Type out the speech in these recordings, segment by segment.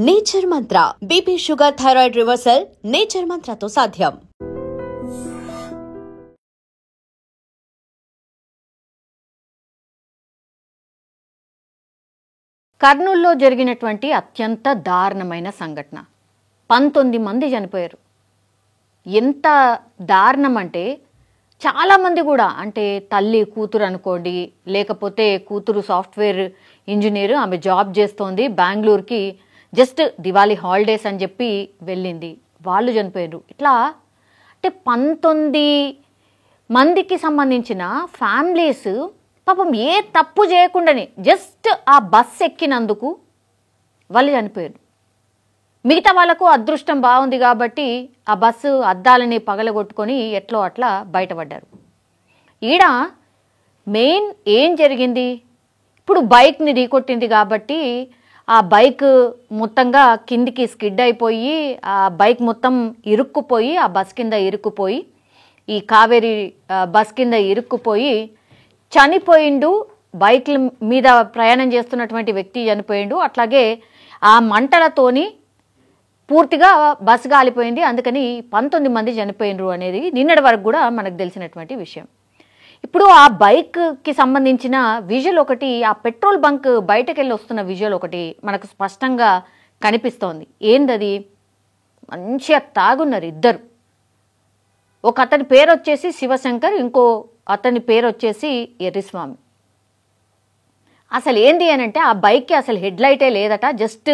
Nature Mantra BP sugar thyroid reversal nature మంత్రతో సాధ్యం. కర్నూలులో జరిగినటువంటి అత్యంత దారుణమైన సంఘటన. 19 మంది చనిపోయారు. ఎంత దారుణం అంటే చాలామంది కూడా, అంటే తల్లి కూతురు అనుకోండి, లేకపోతే కూతురు సాఫ్ట్వేర్ ఇంజనీర్, ఆమె జాబ్ చేస్తోంది బెంగళూరుకి, జస్ట్ దివాళీ హాలిడేస్ అని చెప్పి వెళ్ళింది, వాళ్ళు చనిపోయారు. ఇట్లా అంటే 19 మందికి సంబంధించిన ఫ్యామిలీస్ పాపం ఏ తప్పు చేయకుండానే జస్ట్ ఆ బస్ ఎక్కినందుకు వాళ్ళు చనిపోయారు. మిగతా వాళ్ళకు అదృష్టం బాగుంది కాబట్టి ఆ బస్సు అద్దాలని పగలగొట్టుకొని ఎట్లో అట్లా బయటపడ్డారు. ఈడ మెయిన్ ఏం జరిగింది, ఇప్పుడు బైక్ని ఢీకొట్టింది కాబట్టి ఆ బైక్ మొత్తంగా కిందికి స్కిడ్ అయిపోయి ఆ బైక్ మొత్తం ఇరుక్కుపోయి ఆ బస్ కింద ఇరుక్కుపోయి ఈ కావేరీ బస్ కింద ఇరుక్కుపోయి చనిపోయిండు. బైక్ల మీద ప్రయాణం చేస్తున్నటువంటి వ్యక్తి చనిపోయిండు. అట్లాగే ఆ మంటలతోని పూర్తిగా బస్సు కాలిపోయింది. అందుకని 19 మంది చనిపోయినరు అనేది నిన్నటి వరకు కూడా మనకు తెలిసినటువంటి విషయం. ఇప్పుడు ఆ బైక్కి సంబంధించిన విజువల్ ఒకటి, ఆ పెట్రోల్ బంక్ బయటకు వెళ్ళి వస్తున్న విజువల్ ఒకటి మనకు స్పష్టంగా కనిపిస్తోంది. ఏందది, మంచిగా తాగున్నారు ఇద్దరు. ఒక అతని పేరు వచ్చేసి శివశంకర్, ఇంకో అతని పేరు వచ్చేసి ఎర్రిస్వామి. అసలు ఏంది అని అంటే ఆ బైక్కి అసలు హెడ్ లైటే లేదట. జస్ట్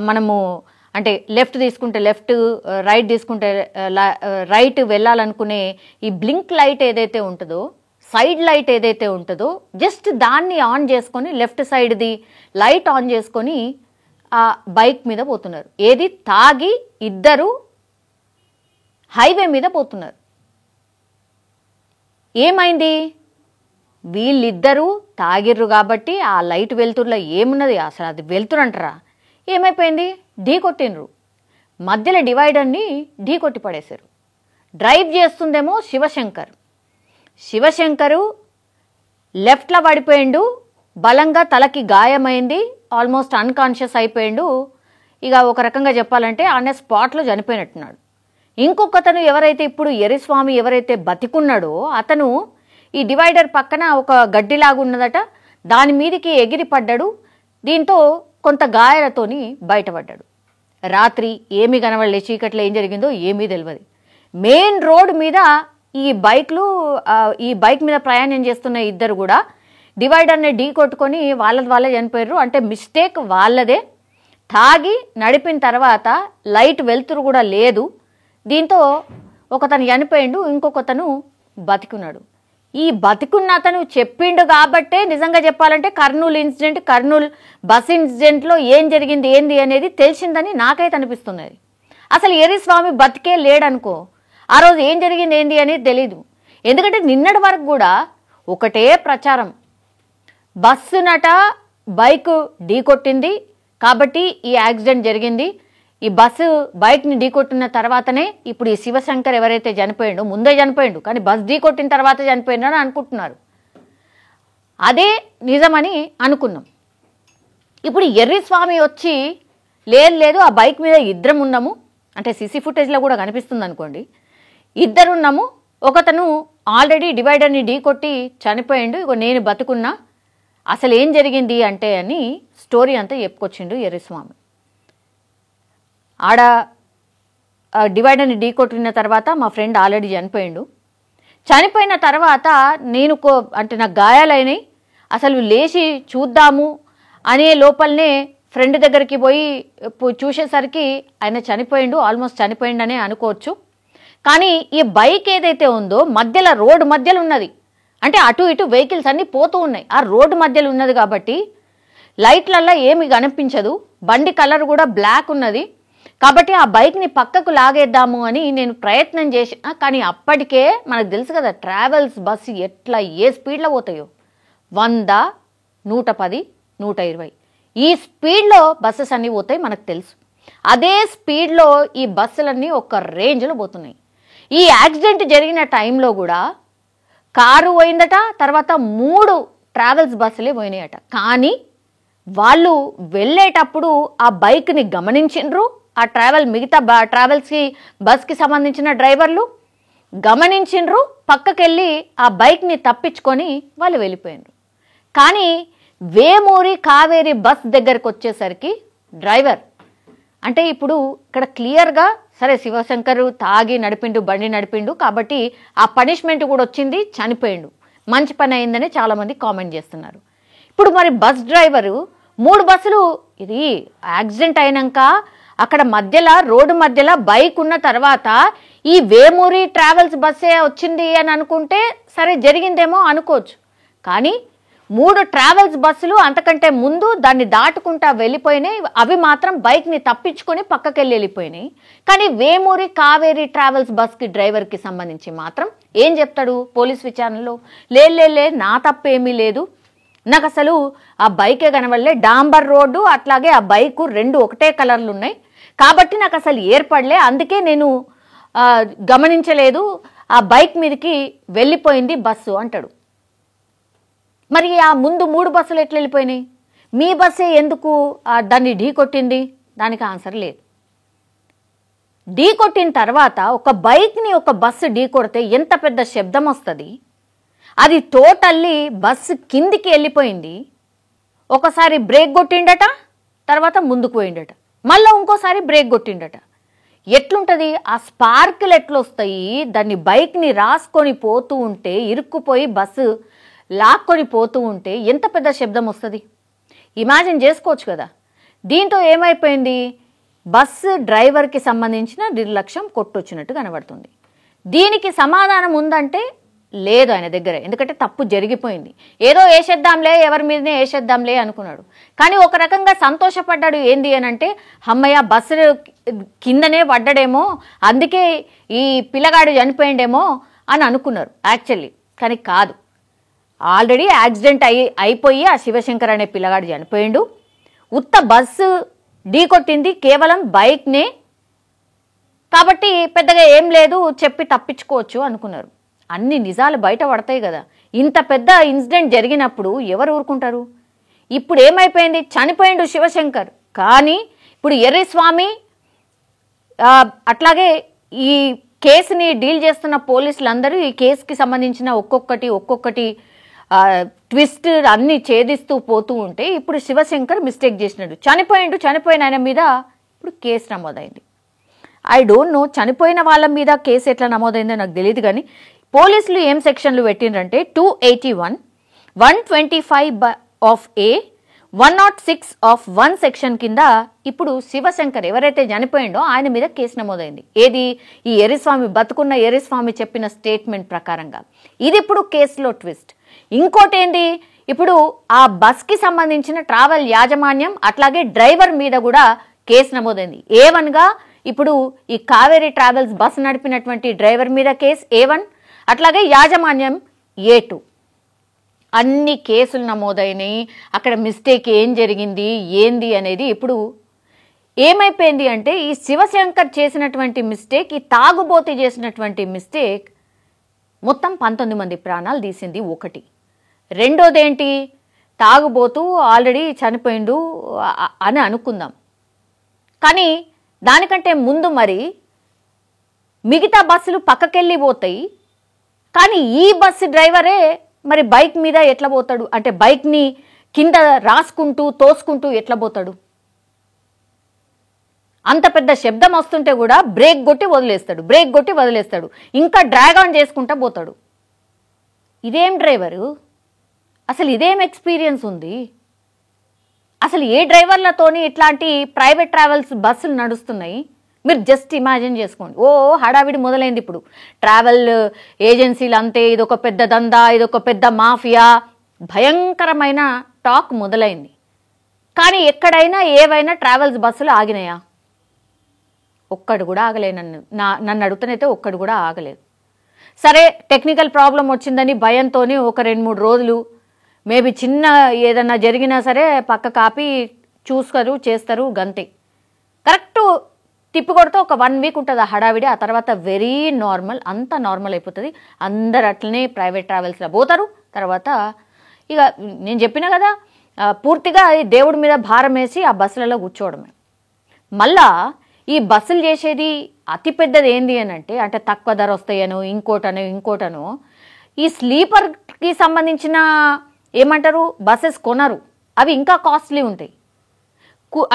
మనము అంటే లెఫ్ట్ తీసుకుంటే లెఫ్ట్, రైట్ తీసుకుంటే రైట్ వెళ్ళాలనుకునే ఈ బ్లింక్ లైట్ ఏదైతే ఉంటుందో, సైడ్ లైట్ ఏదైతే ఉంటుందో, జస్ట్ దాన్ని ఆన్ చేసుకొని లెఫ్ట్ సైడ్ది లైట్ ఆన్ చేసుకొని ఆ బైక్ మీద పోతున్నారు. ఏది తాగి ఇద్దరు హైవే మీద పోతున్నారు. ఏమైంది, వీళ్ళిద్దరూ తాగిర్రు కాబట్టి ఆ లైట్ వెలుతురులో ఏమున్నది, అసలు అది వెలుతురంటారా, ఏమైపోయింది, ఢీ కొట్టినరు. మధ్యలో డివైడర్ని ఢీ కొట్టి పడేశారు. డ్రైవ్ చేస్తుందేమో శివశంకరు లెఫ్ట్లో పడిపోయిండు, బలంగా తలకి గాయమైంది, ఆల్మోస్ట్ అన్కాన్షియస్ అయిపోయిండు. ఇక ఒక రకంగా చెప్పాలంటే ఆనే స్పాట్లో చనిపోయినట్టున్నాడు. ఇంకొకతను ఎవరైతే ఇప్పుడు ఎర్రిస్వామి ఎవరైతే బతికున్నాడో అతను ఈ డివైడర్ పక్కన ఒక గడ్డిలాగా ఉన్నదట, దాని మీదకి ఎగిరి పడ్డాడు. దీంతో కొంత గాయాలతోని బయటపడ్డాడు. రాత్రి ఏమీ కనబడలే, చీకట్లో ఏం జరిగిందో ఏమీ తెలియదు. మెయిన్ రోడ్ మీద ఈ బైక్ మీద ప్రయాణం చేస్తున్న ఇద్దరు కూడా డివైడర్ని ఢీ కొట్టుకొని వాళ్ళే చనిపోయారు. అంటే మిస్టేక్ వాళ్ళదే. తాగి నడిపిన తర్వాత లైట్ వెలుతురు కూడా లేదు. దీంతో ఒకతను చనిపోయిండు, ఇంకొకతను బతికున్నాడు. ఈ బతికున్న అతను చెప్పిండు కాబట్టే నిజంగా చెప్పాలంటే కర్నూలు బస్ ఇన్సిడెంట్లో ఏం జరిగింది ఏంది అనేది తెలిసిందని నాకైతే అనిపిస్తున్నది. అసలు ఎర్రిస్వామి బతికే లేడనుకో, ఆ రోజు ఏం జరిగింది ఏంది అనేది తెలీదు. ఎందుకంటే నిన్నటి వరకు కూడా ఒకటే ప్రచారం, బస్సునట బైక్ ఢీకొట్టింది కాబట్టి ఈ యాక్సిడెంట్ జరిగింది, ఈ బస్సు బైక్ని ఢీకొట్టిన తర్వాతనే ఇప్పుడు ఈ శివశంకర్ ఎవరైతే చనిపోయిండో, ముందే చనిపోయిండు కానీ బస్ ఢీకొట్టిన తర్వాత చనిపోయిండని అనుకుంటున్నారు. అదే నిజమని అనుకున్నాం. ఇప్పుడు ఎర్రిస్వామి వచ్చి లేదు ఆ బైక్ మీద ఇద్దరం ఉన్నాము, అంటే సీసీ ఫుటేజ్లో కూడా కనిపిస్తుంది అనుకోండి, ఇద్దరున్నాము, ఒకతను ఆల్రెడీ డివైడర్ని ఢీకొట్టి చనిపోయిండు, ఇగో నేను బతుకున్నా, అసలు ఏం జరిగింది అంటే అని స్టోరీ అంతా చెప్పుకొచ్చిండు ఎర్రిస్వామి. ఆడ డివైడర్ని ఢీకొట్టిన తర్వాత మా ఫ్రెండ్ ఆల్రెడీ చనిపోయిన తర్వాత నేను అంటే నాకు గాయాలైనాయి, అసలు లేచి చూద్దాము అనే లోపలనే ఫ్రెండ్ దగ్గరికి పోయి చూసేసరికి ఆయన చనిపోయిండు, ఆల్మోస్ట్ చనిపోయిండనే అనుకోవచ్చు. కానీ ఈ బైక్ ఏదైతే ఉందో మధ్యలో రోడ్డు మధ్యలో ఉన్నది, అంటే అటు ఇటు వెహికల్స్ అన్నీ పోతూ ఉన్నాయి, ఆ రోడ్డు మధ్యలో ఉన్నది కాబట్టి లైట్లల్లో ఏమి కనిపించదు, బండి కలర్ కూడా బ్లాక్ ఉన్నది కాబట్టి ఆ బైక్ని పక్కకు లాగేద్దాము అని నేను ప్రయత్నం చేసిన. కానీ అప్పటికే మనకు తెలుసు కదా ట్రావెల్స్ బస్సు ఎట్లా ఏ స్పీడ్లో పోతాయో, 100, 110, 120 ఈ స్పీడ్లో బస్సెస్ అన్నీ పోతాయి మనకు తెలుసు. అదే స్పీడ్లో ఈ బస్సులన్నీ ఒక రేంజ్లో పోతున్నాయి. ఈ యాక్సిడెంట్ జరిగిన టైంలో కూడా కారు పోయిందట, తర్వాత 3 ట్రావెల్స్ బస్సులే పోయినాయట. కానీ వాళ్ళు వెళ్ళేటప్పుడు ఆ బైక్ని గమనించిండ్రు, ఆ మిగతా ట్రావెల్స్కి బస్కి సంబంధించిన డ్రైవర్లు గమనించిండ్రు, పక్కకెళ్ళి ఆ బైక్ని తప్పించుకొని వాళ్ళు వెళ్ళిపోయినరు. కానీ వేమూరి కావేరి బస్ దగ్గరకు వచ్చేసరికి డ్రైవర్ అంటే ఇప్పుడు ఇక్కడ క్లియర్గా సరే శివశంకర్ తాగి నడిపిండు, బండి నడిపిండు కాబట్టి ఆ పనిష్మెంట్ కూడా వచ్చింది, చనిపోయిండు, మంచి పని అయిందని చాలామంది కామెంట్ చేస్తున్నారు. ఇప్పుడు మరి బస్ డ్రైవరు 3 బస్సులు ఇది యాక్సిడెంట్ అయినాక అక్కడ మధ్యలో రోడ్డు మధ్యలో బైక్ ఉన్న తర్వాత ఈ వేమూరి ట్రావెల్స్ బస్సే వచ్చింది అని అనుకుంటే సరే జరిగిందేమో అనుకోవచ్చు. కానీ 3 ట్రావెల్స్ బస్సులు అంతకంటే ముందు దాన్ని దాటుకుంటా వెళ్ళిపోయినాయి, అవి మాత్రం బైక్ని తప్పించుకొని పక్కకెళ్ళి వెళ్ళిపోయినాయి. కానీ వేమూరి కావేరి ట్రావెల్స్ బస్కి డ్రైవర్కి సంబంధించి మాత్రం ఏం చెప్తాడు పోలీస్ విచారణలో, లే నా తప్పేమీ లేదు, నాకు అసలు ఆ బైకే కనవల్లే, డాంబర్ రోడ్డు అట్లాగే ఆ బైకు 2 ఒకటే కలర్లు ఉన్నాయి కాబట్టి నాకు అసలు ఏర్పడలే, అందుకే నేను గమనించలేదు, ఆ బైక్ మీదకి వెళ్ళిపోయింది బస్సు అంటాడు. మరి ఆ ముందు 3 బస్సులు ఎట్లా వెళ్ళిపోయినాయి, మీ బస్సే ఎందుకు దాన్ని ఢీ కొట్టింది? దానికి ఆన్సర్ లేదు. ఢీ కొట్టిన తర్వాత ఒక బైక్ని ఒక బస్సు ఢీ కొడితే ఎంత పెద్ద శబ్దం వస్తుంది, అది టోటల్లీ బస్సు కిందికి వెళ్ళిపోయింది. ఒకసారి బ్రేక్ కొట్టిండట, తర్వాత ముందుకు పోయిండట, మళ్ళీ ఇంకోసారి బ్రేక్ కొట్టిండట. ఎట్లుంటుంది ఆ స్పార్కులు ఎట్లొస్తాయి, దాన్ని బైక్ని రాసుకొని పోతూ ఉంటే ఇరుక్కుపోయి బస్సు లాక్కొని పోతూ ఉంటే ఎంత పెద్ద శబ్దం వస్తుంది ఇమాజిన్ చేసుకోవచ్చు కదా. దీంతో ఏమైపోయింది, బస్సు డ్రైవర్కి సంబంధించిన నిర్లక్ష్యం కొట్టొచ్చినట్టు కనబడుతుంది. దీనికి సమాధానం ఉందంటే లేదు ఆయన దగ్గర, ఎందుకంటే తప్పు జరిగిపోయింది, ఏదో వేసేద్దాంలే, ఎవరి మీదనే వేసేద్దాంలే అనుకున్నాడు. కానీ ఒక రకంగా సంతోషపడ్డాడు. ఏంది అని అంటే అమ్మయ్య బస్సు కిందనే పడ్డాడేమో, అందుకే ఈ పిల్లగాడు చనిపోయిండేమో అని అనుకున్నారు యాక్చువల్లీ. కానీ కాదు, ఆల్రెడీ యాక్సిడెంట్ అయిపోయి ఆ శివశంకర్ అనే పిల్లగాడు చనిపోయిండు. ఉత్త బస్సు ఢీ కొట్టింది కేవలం బైక్నే కాబట్టి పెద్దగా ఏం లేదు, చెప్పి తప్పించుకోవచ్చు అనుకున్నారు. అన్ని నిజాలు బయట పడతాయి కదా. ఇంత పెద్ద ఇన్సిడెంట్ జరిగినప్పుడు ఎవరు ఊరుకుంటారు? ఇప్పుడు ఏమైపోయింది, చనిపోయిండు శివశంకర్, కానీ ఇప్పుడు ఎర్రిస్వామి అట్లాగే ఈ కేసుని డీల్ చేస్తున్న పోలీసులందరూ ఈ కేసుకి సంబంధించిన ఒక్కొక్కటి ట్విస్ట్ అన్ని ఛేదిస్తూ పోతూ ఉంటే ఇప్పుడు శివశంకర్ మిస్టేక్ చేసినాడు, చనిపోయిన ఆయన మీద ఇప్పుడు కేసు నమోదైంది. ఐ డోంట్ నో చనిపోయిన వాళ్ళ మీద కేసు ఎట్లా నమోదైందో నాకు తెలియదు. కానీ పోలీసులు ఏం సెక్షన్లు పెట్టిండ్రంటే 281, 125 ఆఫ్ A, 106 ఆఫ్ 1 సెక్షన్ కింద ఇప్పుడు శివశంకర్ ఎవరైతే చనిపోయిండో ఆయన మీద కేసు నమోదైంది. ఏది, ఈ ఎర్రిస్వామి బతుకున్న ఎర్రిస్వామి చెప్పిన స్టేట్మెంట్ ప్రకారంగా. ఇది ఇప్పుడు కేసులో ట్విస్ట్. ఇంకోటి ఏంది, ఇప్పుడు ఆ బస్కి సంబంధించిన ట్రావెల్ యాజమాన్యం అట్లాగే డ్రైవర్ మీద కూడా కేసు నమోదైంది. A1గా ఇప్పుడు ఈ కావేరీ ట్రావెల్స్ బస్ నడిపినటువంటి డ్రైవర్ మీద కేసు A1, అట్లాగే యాజమాన్యం A2. అన్ని కేసులు నమోదైనాయి. అక్కడ మిస్టేక్ ఏం జరిగింది ఏంది అనేది ఇప్పుడు ఏమైపోయింది అంటే ఈ శివశంకర్ చేసినటువంటి మిస్టేక్, ఈ తాగుబోతి చేసినటువంటి మిస్టేక్ మొత్తం 19 మంది ప్రాణాలు తీసింది ఒకటి. రెండోది ఏంటి, తాగుబోతూ ఆల్రెడీ చనిపోయిండు అని అనుకుందాం. కానీ దానికంటే ముందు మరి మిగతా బస్సులు పక్కకెళ్ళి పోతాయి, కానీ ఈ బస్సు డ్రైవరే మరి బైక్ మీద ఎట్లా పోతాడు, అంటే బైక్ని కింద రాసుకుంటూ తోసుకుంటూ ఎట్లా పోతాడు? అంత పెద్ద శబ్దం వస్తుంటే కూడా బ్రేక్ కొట్టి వదిలేస్తాడు, ఇంకా డ్రాగ్ ఆన్ చేసుకుంటా పోతాడు. ఇదేం డ్రైవరు, అసలు ఇదేం ఎక్స్పీరియన్స్ ఉంది? అసలు ఏ డ్రైవర్లతోని ఇట్లాంటి ప్రైవేట్ ట్రావెల్స్ బస్సులు నడుస్తున్నాయి? మీరు జస్ట్ ఇమాజిన్ చేసుకోండి. హడావిడి మొదలైంది ఇప్పుడు. ట్రావెల్ ఏజెన్సీలు అంతే, ఇదొక పెద్ద దందా, ఇదొక పెద్ద మాఫియా, భయంకరమైన టాక్ మొదలైంది. కానీ ఎక్కడైనా ఏవైనా ట్రావెల్స్ బస్సులు ఆగినాయా? ఒక్కడు కూడా ఆగలేదు. నన్ను అడుగుతానైతే ఒక్కడు కూడా ఆగలేదు. సరే టెక్నికల్ ప్రాబ్లం వచ్చిందని భయంతో ఒక 2-3 రోజులు మేబీ చిన్న ఏదన్నా జరిగినా సరే పక్క కాపీ చేస్తారు గంతే. కరెక్ట్ తిప్పి కొడితే ఒక 1 వీక్ ఉంటుంది ఆ హడావిడి. ఆ తర్వాత వెరీ నార్మల్, అంతా నార్మల్ అయిపోతుంది. అందరు అట్లనే ప్రైవేట్ ట్రావెల్స్లో పోతారు. తర్వాత ఇక నేను చెప్పిన కదా, పూర్తిగా ఈ దేవుడి మీద భారం వేసి ఆ బస్సులలో కూర్చోవడమే. మళ్ళా ఈ బస్సులు చేసేది అతిపెద్దది ఏంది అని అంటే తక్కువ ధర వస్తాయనో ఇంకోటనో ఈ స్లీపర్కి సంబంధించిన ఏమంటారు బస్సెస్ కొనరు, అవి ఇంకా కాస్ట్లీ ఉంటాయి.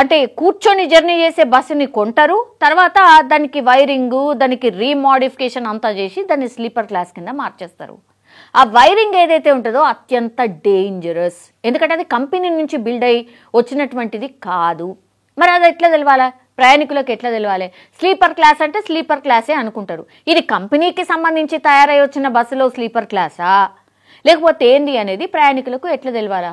అంటే కూర్చొని జర్నీ చేసే బస్సుని కొంటారు, తర్వాత దానికి వైరింగు, దానికి రీమోడిఫికేషన్ అంతా చేసి దాన్ని స్లీపర్ క్లాస్ కింద మార్చేస్తారు. ఆ వైరింగ్ ఏదైతే ఉంటుందో అత్యంత డేంజరస్, ఎందుకంటే అది కంపెనీ నుంచి బిల్డ్ అయ్యి వచ్చినటువంటిది కాదు. మరి అది ఎట్లా తెలవాలా, ప్రయాణికులకు ఎట్లా తెలవాలి? స్లీపర్ క్లాస్ అంటే స్లీపర్ క్లాసే అనుకుంటారు. ఇది కంపెనీకి సంబంధించి తయారై వచ్చిన బస్సులో స్లీపర్ క్లాసా లేకపోతే ఏంది అనేది ప్రయాణికులకు ఎట్లా తెలవాలా?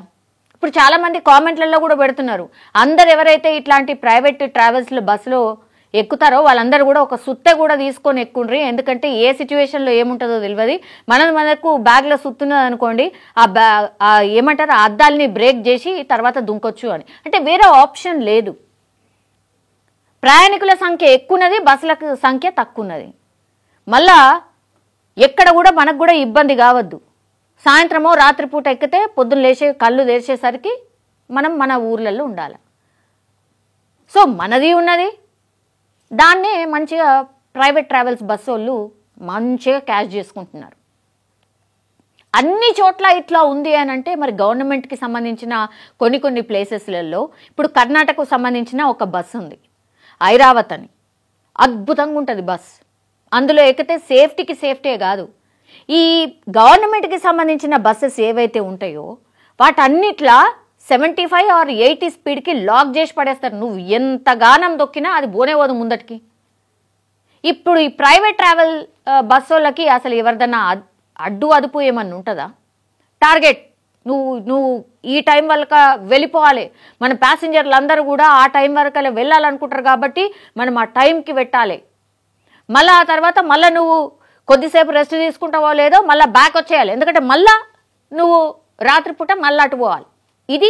ఇప్పుడు చాలామంది కామెంట్లలో కూడా పెడుతున్నారు, అందరు ఎవరైతే ఇట్లాంటి ప్రైవేట్ ట్రావెల్స్లో బస్సులో ఎక్కుతారో వాళ్ళందరూ కూడా ఒక సుత్తె కూడా తీసుకొని ఎక్కుండ్రి, ఎందుకంటే ఏ సిచ్యువేషన్లో ఏముంటుందో తెలియదు. మనకు బ్యాగ్లో సుత్తున్నది అనుకోండి, ఏమంటారు ఆ అద్దాలని బ్రేక్ చేసి తర్వాత దుంకొచ్చు అని. అంటే వేరే ఆప్షన్ లేదు. ప్రయాణికుల సంఖ్య ఎక్కున్నది, బస్సుల సంఖ్య తక్కువన్నది. మళ్ళా ఎక్కడ కూడా మనకు కూడా ఇబ్బంది కావద్దు. సాయంత్రమో రాత్రిపూట ఎక్కితే పొద్దున్న లేచే కళ్ళు తెరిచేసరికి మనం మన ఊర్లలో ఉండాలి. సో మనది ఉన్నది, దాన్నే మంచిగా ప్రైవేట్ ట్రావెల్స్ బస్సు వాళ్ళు మంచిగా క్యాష్ చేసుకుంటున్నారు. అన్ని చోట్ల ఇట్లా ఉంది అని అంటే మరి గవర్నమెంట్కి సంబంధించిన కొన్ని ప్లేసెస్లలో, ఇప్పుడు కర్ణాటకకు సంబంధించిన ఒక బస్సు ఉంది ఐరావత్ అని, అద్భుతంగా ఉంటుంది బస్. అందులో ఎక్కితే సేఫ్టీ కాదు, ఈ గవర్నమెంట్కి సంబంధించిన బస్సెస్ ఏవైతే ఉంటాయో వాటన్నిట్లా 75 or 80 స్పీడ్కి లాక్ చేసి పడేస్తారు. నువ్వు ఎంత గానం దొక్కినా అది పోనేవదు ముందటికి. ఇప్పుడు ఈ ప్రైవేట్ ట్రావెల్ బస్సులకి అసలు ఎవరిదన్నా అడ్డు అదుపు ఏమన్నా ఉంటుందా? టార్గెట్ నువ్వు ఈ టైం వరకు వెళ్ళిపోవాలి, మన ప్యాసింజర్లు అందరూ కూడా ఆ టైం వరకు వెళ్ళాలనుకుంటారు కాబట్టి మనం ఆ టైంకి పెట్టాలి. మళ్ళీ ఆ తర్వాత మళ్ళీ నువ్వు కొద్దిసేపు రెస్ట్ తీసుకుంటావో లేదో మళ్ళీ బ్యాక్ వచ్చేయాలి, ఎందుకంటే మళ్ళా నువ్వు రాత్రిపూట మళ్ళీ అటు పోవాలి. ఇది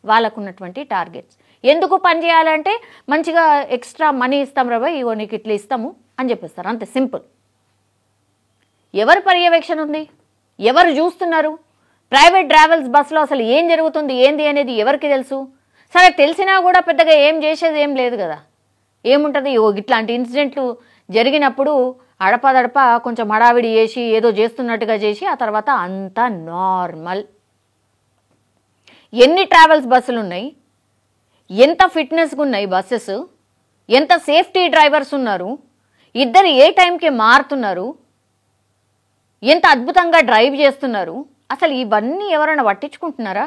వాళ్ళకున్నటువంటి టార్గెట్స్. ఎందుకు పని చేయాలంటే మంచిగా ఎక్స్ట్రా మనీ ఇస్తాం రా ఇగో నీకు ఇట్లా ఇస్తాము అని చెప్పిస్తారు, అంతే సింపుల్. ఎవరు పర్యవేక్షణ ఉంది, ఎవరు చూస్తున్నారు? ప్రైవేట్ ట్రావెల్స్ బస్సులో అసలు ఏం జరుగుతుంది ఏంది అనేది ఎవరికి తెలుసు? సరే తెలిసినా కూడా పెద్దగా ఏం చేసేది ఏం లేదు కదా. ఏముంటుంది, ఇట్లాంటి ఇన్సిడెంట్లు జరిగినప్పుడు అడపదడప కొంచెం హడావిడి చేసి ఏదో చేస్తున్నట్టుగా చేసి ఆ తర్వాత అంతా నార్మల్. ఎన్ని ట్రావెల్స్ బస్సులు ఉన్నాయి, ఎంత ఫిట్నెస్గా ఉన్నాయి బస్సెస్, ఎంత సేఫ్టీ డ్రైవర్స్ ఉన్నారు, ఇద్దరు ఏ టైంకి మారుతున్నారు, ఎంత అద్భుతంగా డ్రైవ్ చేస్తున్నారు, అసలు ఇవన్నీ ఎవరైనా పట్టించుకుంటున్నారా?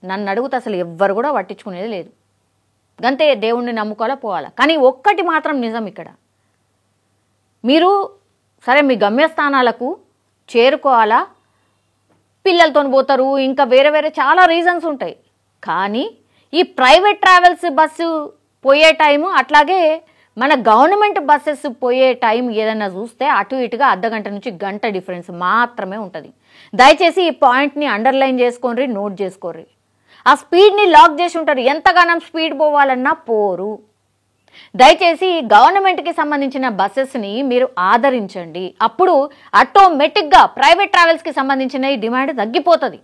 నన్ను అడుగుతా అసలు ఎవ్వరు కూడా పట్టించుకునేది లేదు. గంతే, దేవుణ్ణి నమ్ముకోవాలా పోవాలా. కానీ ఒక్కటి మాత్రం నిజం, ఇక్కడ మీరు సరే మీ గమ్యస్థానాలకు చేరుకోవాలా, పిల్లలతో పోతారు, ఇంకా వేరే చాలా రీజన్స్ ఉంటాయి. కానీ ఈ ప్రైవేట్ ట్రావెల్స్ బస్సు పోయే టైము అట్లాగే మన గవర్నమెంట్ బస్సెస్ పోయే టైం ఏదైనా చూస్తే అటు ఇటుగా అర్ధగంట నుంచి గంట డిఫరెన్స్ మాత్రమే ఉంటుంది. దయచేసి ఈ పాయింట్ని అండర్లైన్ చేసుకోండి, నోట్ చేసుకోర్రి. ఆ స్పీడ్ని లాక్ చేసి ఉంటారు, ఎంతగానం స్పీడ్ పోవాలన్నా పోరు. దయచేసి గవర్నమెంట్కి సంబంధించిన బస్సెస్ని మీరు ఆదరించండి, అప్పుడు ఆటోమేటిక్గా ప్రైవేట్ ట్రావెల్స్కి సంబంధించిన ఈ డిమాండ్ తగ్గిపోతుంది.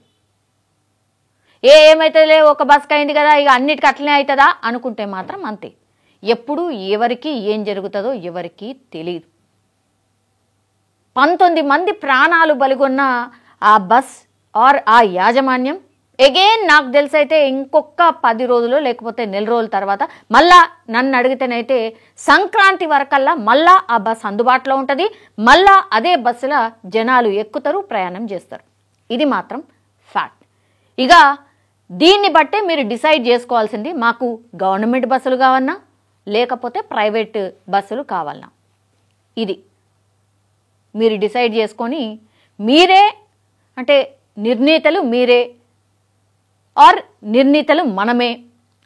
ఏమైతే ఒక బస్కి అయింది కదా ఇక అన్నిటికీ అట్లనే అవుతుందా అనుకుంటే మాత్రం అంతే. ఎప్పుడు ఎవరికి ఏం జరుగుతుందో ఎవరికి తెలియదు. 19 మంది ప్రాణాలు బలిగొన్న ఆ బస్ ఆర్ ఆ యాజమాన్యం అగైన్ నాకు తెలిసైతే ఇంకొక 10 రోజులు లేకపోతే నెల రోజుల తర్వాత మళ్ళా నన్ను అడిగితేనైతే సంక్రాంతి వరకల్లా మళ్ళా ఆ బస్ అందుబాటులో ఉంటుంది, మళ్ళా అదే బస్సులో జనాలు ఎక్కుతారు, ప్రయాణం చేస్తారు. ఇది మాత్రం ఫ్యాక్ట్. ఇక దీన్ని బట్టే మీరు డిసైడ్ చేసుకోవాల్సింది, మాకు గవర్నమెంట్ బస్సులు కావన్నా లేకపోతే ప్రైవేట్ బస్సులు కావాలన్నా. ఇది మీరు డిసైడ్ చేసుకొని మీరే, అంటే నిర్ణీతలు మీరే ఆర్ నిర్ణీతలు మనమే,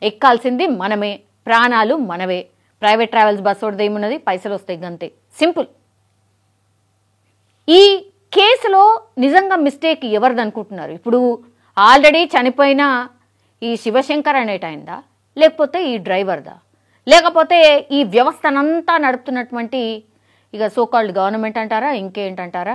ఎక్కాల్సింది మనమే, ప్రాణాలు మనవే. ప్రైవేట్ ట్రావెల్స్ బస్సు ఒకటి ఏమున్నది, పైసలు వస్తాయి గంతే, సింపుల్. ఈ కేసులో నిజంగా మిస్టేక్ ఎవరిది అనుకుంటున్నారు? ఇప్పుడు ఆల్రెడీ చనిపోయిన ఈ శివశంకర్ అనేటైందా, లేకపోతే ఈ డ్రైవర్దా, లేకపోతే ఈ వ్యవస్థనంతా నడుపుతున్నటువంటి ఇక సోకాల్డ్ గవర్నమెంట్ అంటారా ఇంకేంటంటారా,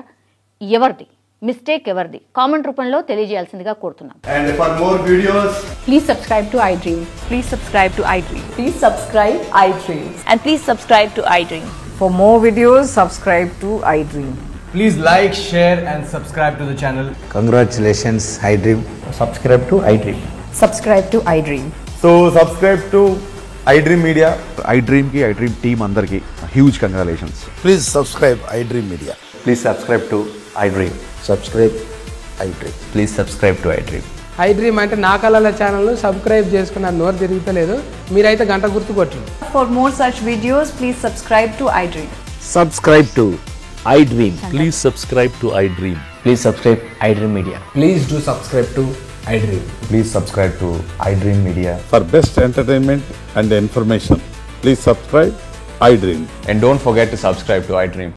ఎవరిది? మిస్టేక్ ఎవరిది? కామెంట్ రూపంలో తెలియజేయాల్సిందిగా కోరుతున్నాం. And for more videos, Please subscribe to iDream. Please subscribe to iDream. Please subscribe iDream. And please subscribe to iDream. For more videos, subscribe to iDream. Please like, share and subscribe to the channel. Congratulations, iDream. subscribe to iDream. Subscribe to iDream. So subscribe to iDream Media. iDream ki iDream team andarki huge congratulations. Please subscribe iDream Media. Please subscribe to iDream. Subscribe iDream. Please subscribe to iDream. iDream అంటే నా కళల channel subscribe చేసుకున్న నోరు తిరుగుతలేదు, మీరైతే గంట గుర్తు కొట్టండి. For more such videos, please subscribe to iDream. Subscribe to iDream. Please subscribe to iDream. Please subscribe iDream Media. Please do subscribe to iDream. Please subscribe to iDream Media. For best entertainment and information, please subscribe iDream. And don't forget to subscribe to iDream.